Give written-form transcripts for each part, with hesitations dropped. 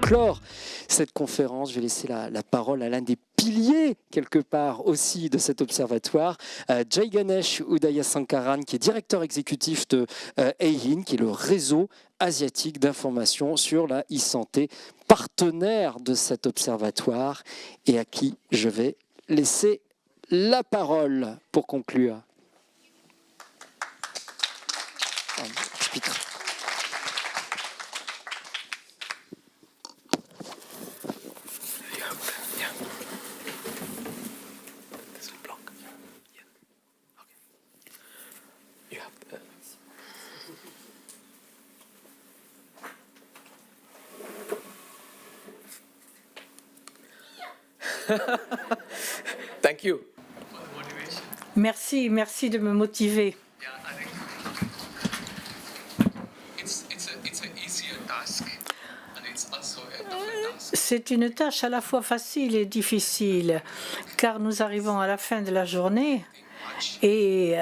clore cette conférence, je vais laisser la parole à l'un des piliers, quelque part aussi, de cet observatoire, Jai Ganesh Udayasankaran, qui est directeur exécutif de AHIN, qui est le réseau asiatique d'information sur la e-santé, partenaire de cet observatoire, et à qui je vais laisser la parole pour conclure. Thank you. Merci de me motiver. C'est une tâche à la fois facile et difficile, car nous arrivons à la fin de la journée et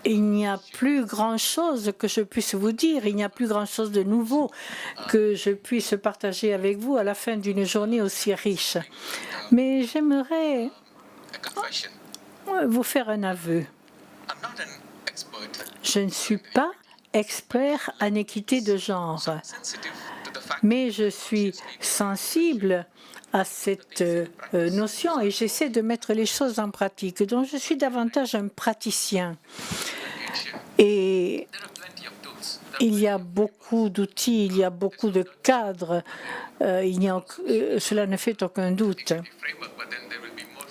il n'y a plus grand-chose que je puisse vous dire, il n'y a plus grand-chose de nouveau que je puisse partager avec vous à la fin d'une journée aussi riche. Mais j'aimerais vous faire un aveu. Je ne suis pas expert en équité de genre, mais je suis sensible à cette notion et j'essaie de mettre les choses en pratique. Donc je suis davantage un praticien. Et il y a beaucoup d'outils, il y a beaucoup de cadres, cela ne fait aucun doute.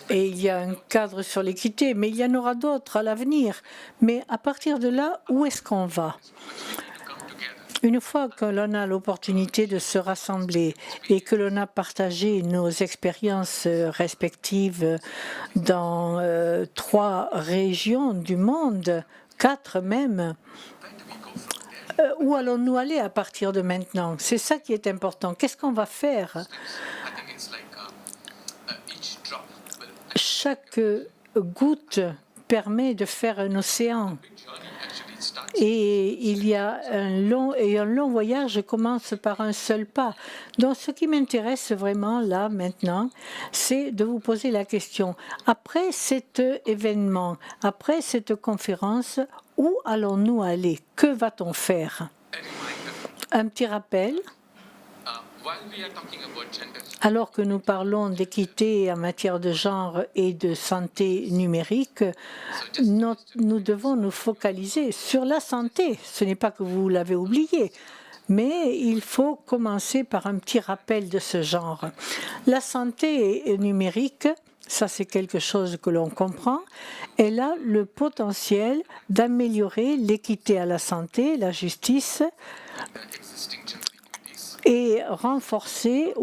Et il y a un cadre sur l'équité, mais il y en aura d'autres à l'avenir. Mais à partir de là, où est-ce qu'on va? Une fois que l'on a l'opportunité de se rassembler et que l'on a partagé nos expériences respectives dans 3 régions du monde, 4 même, où allons-nous aller à partir de maintenant? C'est ça qui est important. Qu'est-ce qu'on va faire? Chaque goutte permet de faire un océan. Et il y a un long voyage commence par un seul pas. Donc ce qui m'intéresse vraiment là maintenant, c'est de vous poser la question. Après cet événement, après cette conférence, où allons-nous aller? Que va-t-on faire? Un petit rappel. Alors que nous parlons d'équité en matière de genre et de santé numérique, nous devons nous focaliser sur la santé. Ce n'est pas que vous l'avez oublié, mais il faut commencer par un petit rappel de ce genre. La santé numérique, ça c'est quelque chose que l'on comprend, elle a le potentiel d'améliorer l'équité à la santé, la justice, et renforcer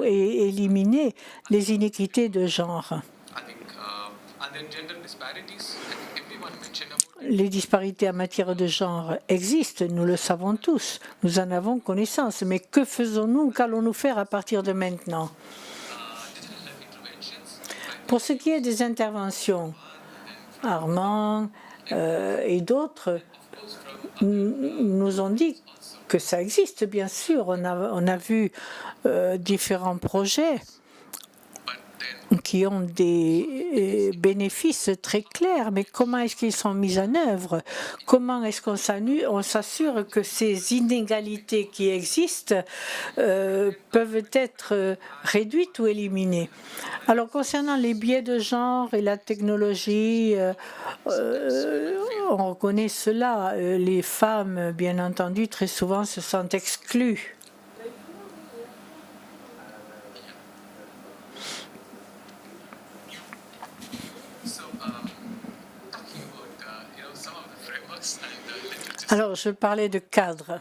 et éliminer les inéquités de genre. Les disparités en matière de genre existent, nous le savons tous, nous en avons connaissance, mais que faisons-nous, qu'allons-nous faire à partir de maintenant? Pour ce qui est des interventions, Armand et d'autres nous ont dit que ça existe, bien sûr. On a vu différents projets qui ont des bénéfices très clairs, mais comment est-ce qu'ils sont mis en œuvre? Comment est-ce qu'on s'assure que ces inégalités qui existent peuvent être réduites ou éliminées? Alors, concernant les biais de genre et la technologie, on reconnaît cela. Les femmes, bien entendu, très souvent se sentent exclues. Alors, je parlais de cadre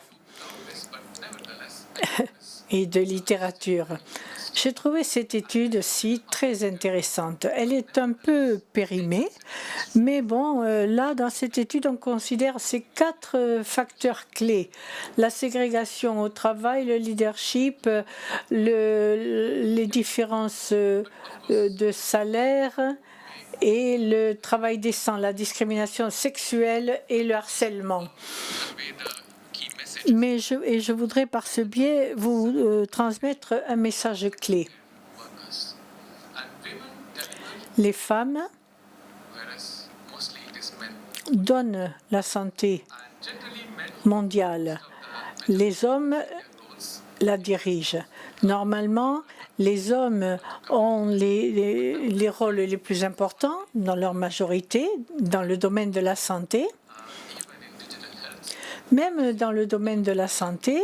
et de littérature. J'ai trouvé cette étude-ci très intéressante. Elle est un peu périmée, mais bon, là, dans cette étude, on considère ces 4 facteurs clés. La ségrégation au travail, le leadership, les différences de salaire et le travail décent, la discrimination sexuelle et le harcèlement. Mais je voudrais par ce biais vous transmettre un message clé. Les femmes donnent la santé mondiale. Les hommes la dirigent. Normalement, les hommes ont les rôles les plus importants dans leur majorité, dans le domaine de la santé. Même dans le domaine de la santé,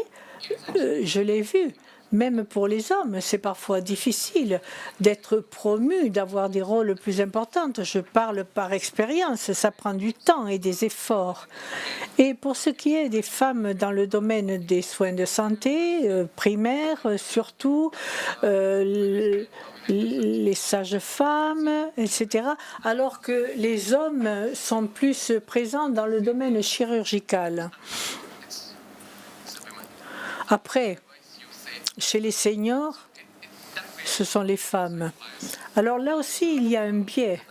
je l'ai vu, même pour les hommes, c'est parfois difficile d'être promu, d'avoir des rôles plus importants. Je parle par expérience, ça prend du temps et des efforts. Et pour ce qui est des femmes dans le domaine des soins de santé, primaires surtout, les sages-femmes, etc., alors que les hommes sont plus présents dans le domaine chirurgical. Après, chez les seniors, ce sont les femmes. Alors là aussi, il y a un biais,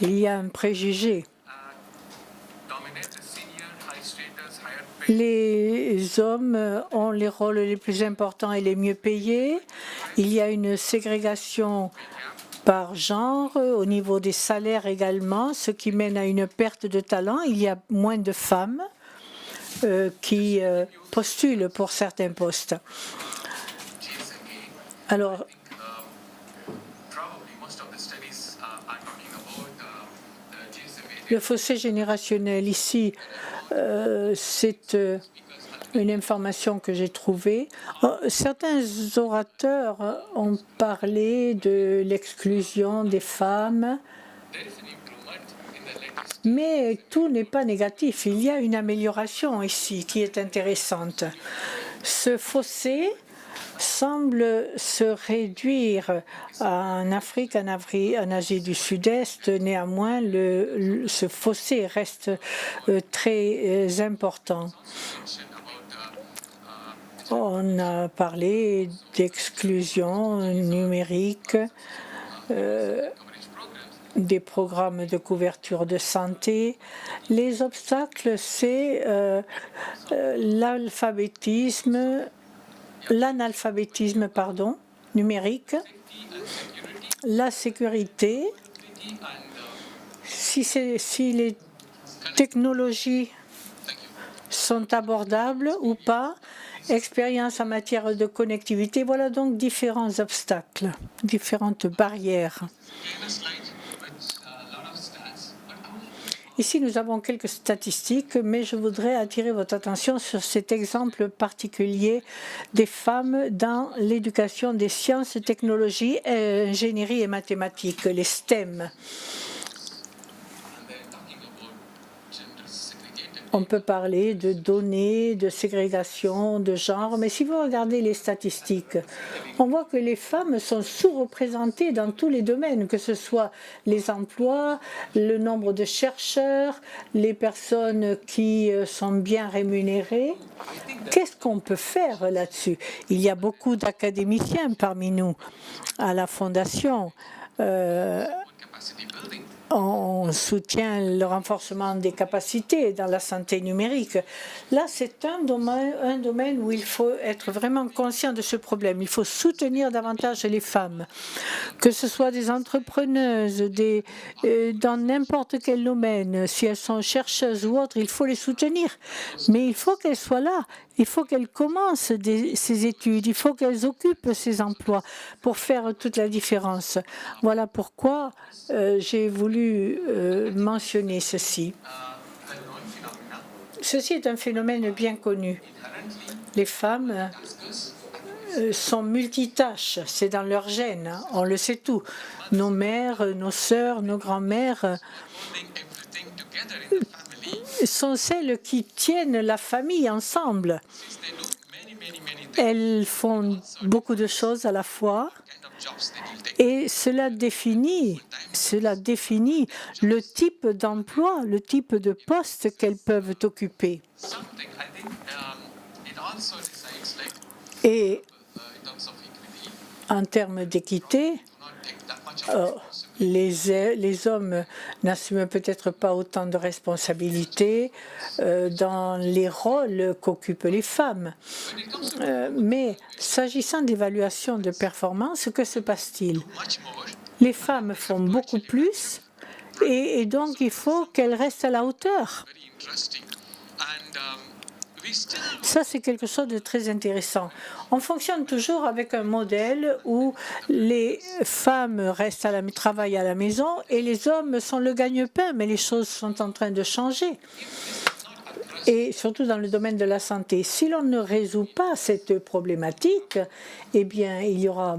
il y a un préjugé. Les hommes ont les rôles les plus importants et les mieux payés. Il y a une ségrégation par genre, au niveau des salaires également, ce qui mène à une perte de talent. Il y a moins de femmes qui postulent pour certains postes. Alors, le fossé générationnel ici, c'est une information que j'ai trouvée. Certains orateurs ont parlé de l'exclusion des femmes, mais tout n'est pas négatif. Il y a une amélioration ici qui est intéressante. Ce fossé semble se réduire en Afrique, en Asie du Sud-Est. Néanmoins, ce fossé reste très important. On a parlé d'exclusion numérique, des programmes de couverture de santé. Les obstacles, c'est l'analphabétisme numérique, la sécurité, si les technologies sont abordables ou pas, expérience en matière de connectivité. Voilà donc différents obstacles, différentes barrières. Ici, nous avons quelques statistiques, mais je voudrais attirer votre attention sur cet exemple particulier des femmes dans l'éducation des sciences, technologies, ingénierie et mathématiques, les STEM. On peut parler de données, de ségrégation, de genre, mais si vous regardez les statistiques, on voit que les femmes sont sous-représentées dans tous les domaines, que ce soit les emplois, le nombre de chercheurs, les personnes qui sont bien rémunérées. Qu'est-ce qu'on peut faire là-dessus? Il y a beaucoup d'académiciens parmi nous à la Fondation. On soutient le renforcement des capacités dans la santé numérique. Là, c'est un domaine où il faut être vraiment conscient de ce problème. Il faut soutenir davantage les femmes, que ce soit des entrepreneuses, dans n'importe quel domaine. Si elles sont chercheuses ou autres, il faut les soutenir. Mais il faut qu'elles soient là. Il faut qu'elles commencent ces études. Il faut qu'elles occupent ces emplois pour faire toute la différence. Voilà pourquoi j'ai voulu mentionner ceci. Ceci est un phénomène bien connu. Les femmes sont multitâches, c'est dans leur gène, on le sait tout. Nos mères, nos sœurs, nos grands-mères sont celles qui tiennent la famille ensemble. Elles font beaucoup de choses à la fois. Et cela définit le type d'emploi, le type de poste qu'elles peuvent occuper. Et en termes d'équité, les hommes n'assument peut-être pas autant de responsabilités dans les rôles qu'occupent les femmes. Mais s'agissant d'évaluation de performance, que se passe-t-il? Les femmes font beaucoup plus et donc il faut qu'elles restent à la hauteur. Ça, c'est quelque chose de très intéressant. On fonctionne toujours avec un modèle où les femmes restent travaillent à la maison et les hommes sont le gagne-pain, mais les choses sont en train de changer. Et surtout dans le domaine de la santé. Si l'on ne résout pas cette problématique, eh bien, il y aura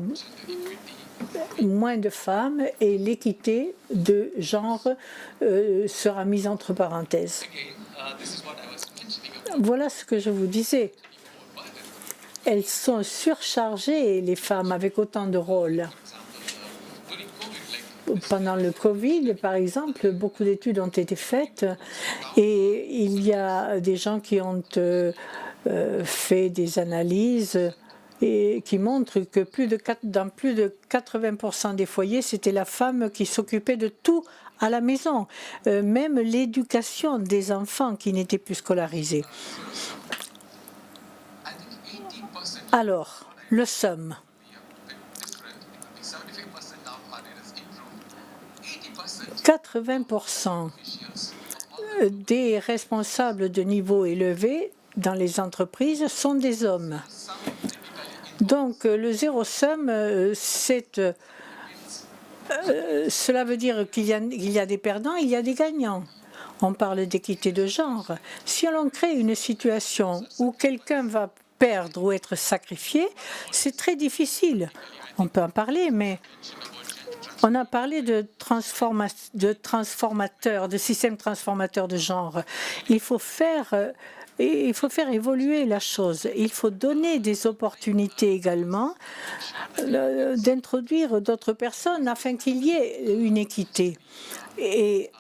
moins de femmes et l'équité de genre sera mise entre parenthèses. Voilà ce que je vous disais. Elles sont surchargées, les femmes, avec autant de rôles. Pendant le Covid, par exemple, beaucoup d'études ont été faites et il y a des gens qui ont fait des analyses et qui montrent que dans plus de 80% des foyers, c'était la femme qui s'occupait de tout à la maison, même l'éducation des enfants qui n'étaient plus scolarisés. Alors, le SUM. 80% des responsables de niveau élevé dans les entreprises sont des hommes. Donc, le zéro SUM, cela veut dire qu'il y a des perdants, il y a des gagnants. On parle d'équité de genre. Si l'on crée une situation où quelqu'un va perdre ou être sacrifié, c'est très difficile. On peut en parler, mais on a parlé de transformateur, de système transformateur de genre. Il faut faire évoluer la chose. Il faut donner des opportunités également d'introduire d'autres personnes afin qu'il y ait une équité. Et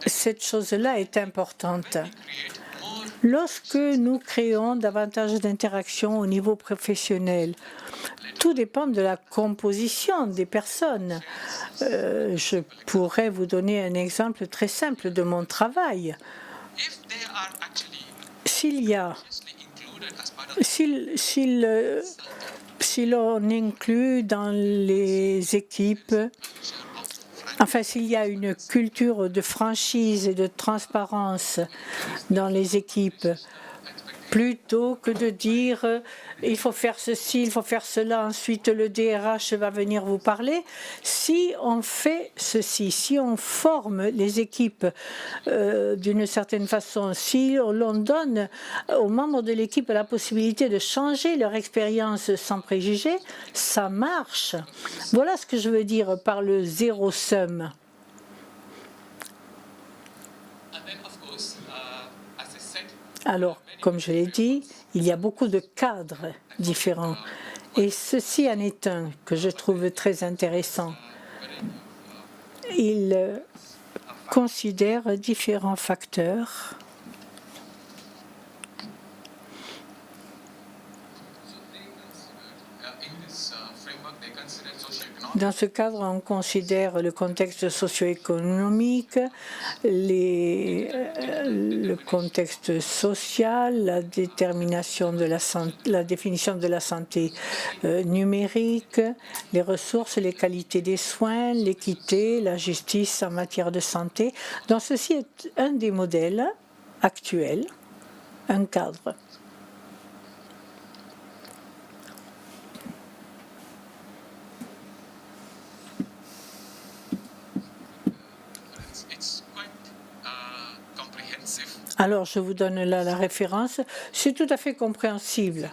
cette chose-là est importante. Lorsque nous créons davantage d'interactions au niveau professionnel, tout dépend de la composition des personnes. Je pourrais vous donner un exemple très simple de mon travail. Si l'on inclut dans les équipes, enfin s'il y a une culture de franchise et de transparence dans les équipes, plutôt que de dire il faut faire ceci, il faut faire cela, ensuite le DRH va venir vous parler. Si on fait ceci, si on forme les équipes d'une certaine façon, si l'on donne aux membres de l'équipe la possibilité de changer leur expérience sans préjugés, ça marche. Voilà ce que je veux dire par le zéro SUM. Alors, comme je l'ai dit, il y a beaucoup de cadres différents. Et ceci en est un que je trouve très intéressant. Il considère différents facteurs. Dans ce cadre, on considère le contexte socio-économique, le contexte social, la définition de la santé numérique, les ressources, les qualités des soins, l'équité, la justice en matière de santé. Donc ceci est un des modèles actuels, un cadre. Alors, je vous donne là la référence. C'est tout à fait compréhensible.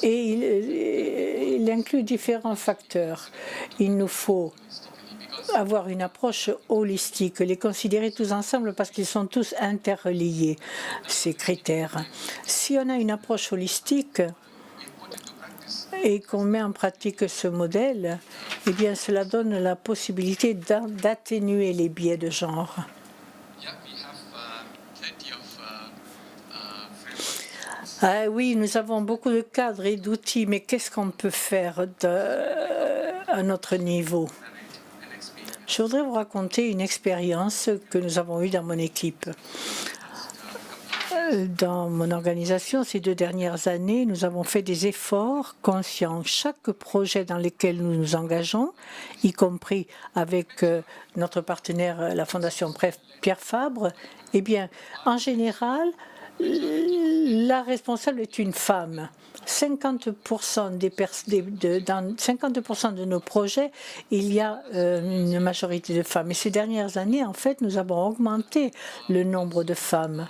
Et il inclut différents facteurs. Il nous faut avoir une approche holistique, les considérer tous ensemble parce qu'ils sont tous interreliés, ces critères. Si on a une approche holistique et qu'on met en pratique ce modèle, eh bien, cela donne la possibilité d'atténuer les biais de genre. Ah oui, nous avons beaucoup de cadres et d'outils, mais qu'est-ce qu'on peut faire à notre niveau. Je voudrais vous raconter une expérience que nous avons eue dans mon équipe. Dans mon organisation, ces 2 dernières années, nous avons fait des efforts conscients. Chaque projet dans lequel nous nous engageons, y compris avec notre partenaire, la Fondation Pierre Fabre, eh bien, en général, la responsable est une femme. 50% dans 50% de nos projets, il y a une majorité de femmes. Et ces dernières années, en fait, nous avons augmenté le nombre de femmes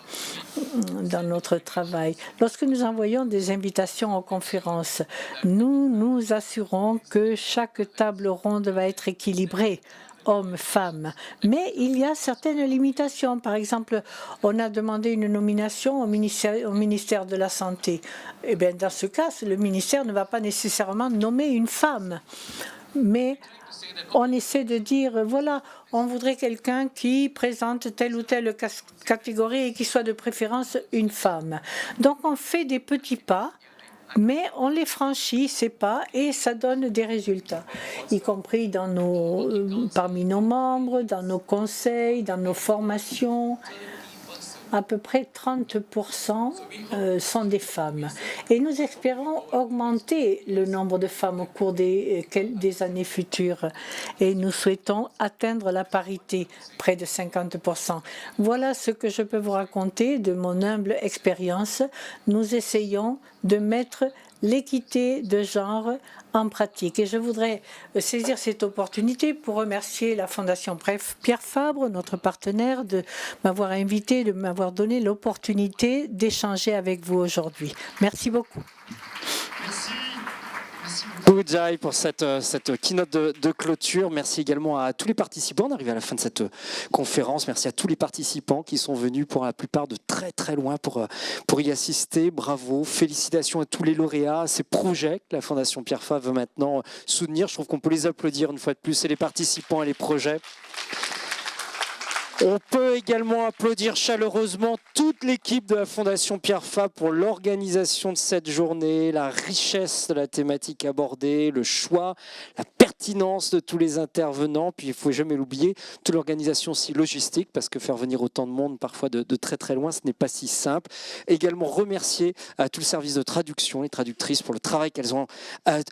dans notre travail. Lorsque nous envoyons des invitations aux conférences, nous nous assurons que chaque table ronde va être équilibrée, hommes-femmes. Mais il y a certaines limitations. Par exemple, on a demandé une nomination au ministère de la Santé. Eh bien, dans ce cas, le ministère ne va pas nécessairement nommer une femme. Mais on essaie de dire, voilà, on voudrait quelqu'un qui présente telle ou telle catégorie et qui soit de préférence une femme. Donc, on fait des petits pas, mais on les franchit, ces pas, et ça donne des résultats, y compris parmi nos membres, dans nos conseils, dans nos formations. À peu près 30% sont des femmes. Et nous espérons augmenter le nombre de femmes au cours des années futures. Et nous souhaitons atteindre la parité, près de 50%. Voilà ce que je peux vous raconter de mon humble expérience. Nous essayons de mettre l'équité de genre en pratique. Et je voudrais saisir cette opportunité pour remercier la Fondation Pierre Fabre, notre partenaire, de m'avoir invité, de m'avoir donné l'opportunité d'échanger avec vous aujourd'hui. Merci beaucoup. Merci beaucoup, Jai, pour cette keynote de clôture. Merci également à tous les participants. On arrive à la fin de cette conférence. Merci à tous les participants qui sont venus pour la plupart de très très loin pour y assister. Bravo, félicitations à tous les lauréats, à ces projets que la Fondation Pierre Fabre veut maintenant soutenir. Je trouve qu'on peut les applaudir une fois de plus. C'est les participants et les projets. On peut également applaudir chaleureusement toute l'équipe de la Fondation Pierre Fabre pour l'organisation de cette journée, la richesse de la thématique abordée, le choix, la pertinence de tous les intervenants. Puis il ne faut jamais l'oublier, toute l'organisation aussi logistique, parce que faire venir autant de monde parfois de très très loin, ce n'est pas si simple. Également remercier tout le service de traduction, les traductrices pour le travail qu'elles ont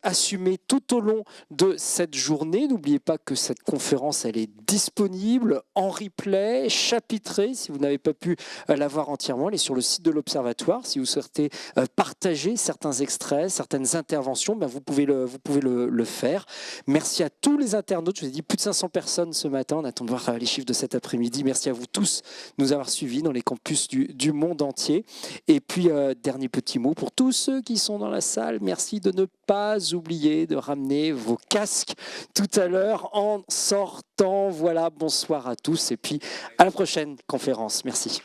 assumé tout au long de cette journée. N'oubliez pas que cette conférence, elle est disponible en replay, chapitrée, si vous n'avez pas pu la voir entièrement. Elle est sur le site de l'Observatoire. Si vous souhaitez partager certains extraits, certaines interventions, ben vous pouvez le faire. Merci à tous les internautes. Je vous ai dit plus de 500 personnes ce matin. On attend de voir les chiffres de cet après-midi. Merci à vous tous de nous avoir suivis dans les campus du monde entier. Et puis, dernier petit mot pour tous ceux qui sont dans la salle. Merci de ne pas oublier de ramener vos casques tout à l'heure en sortant. Voilà, bonsoir à tous et puis à la prochaine conférence. Merci.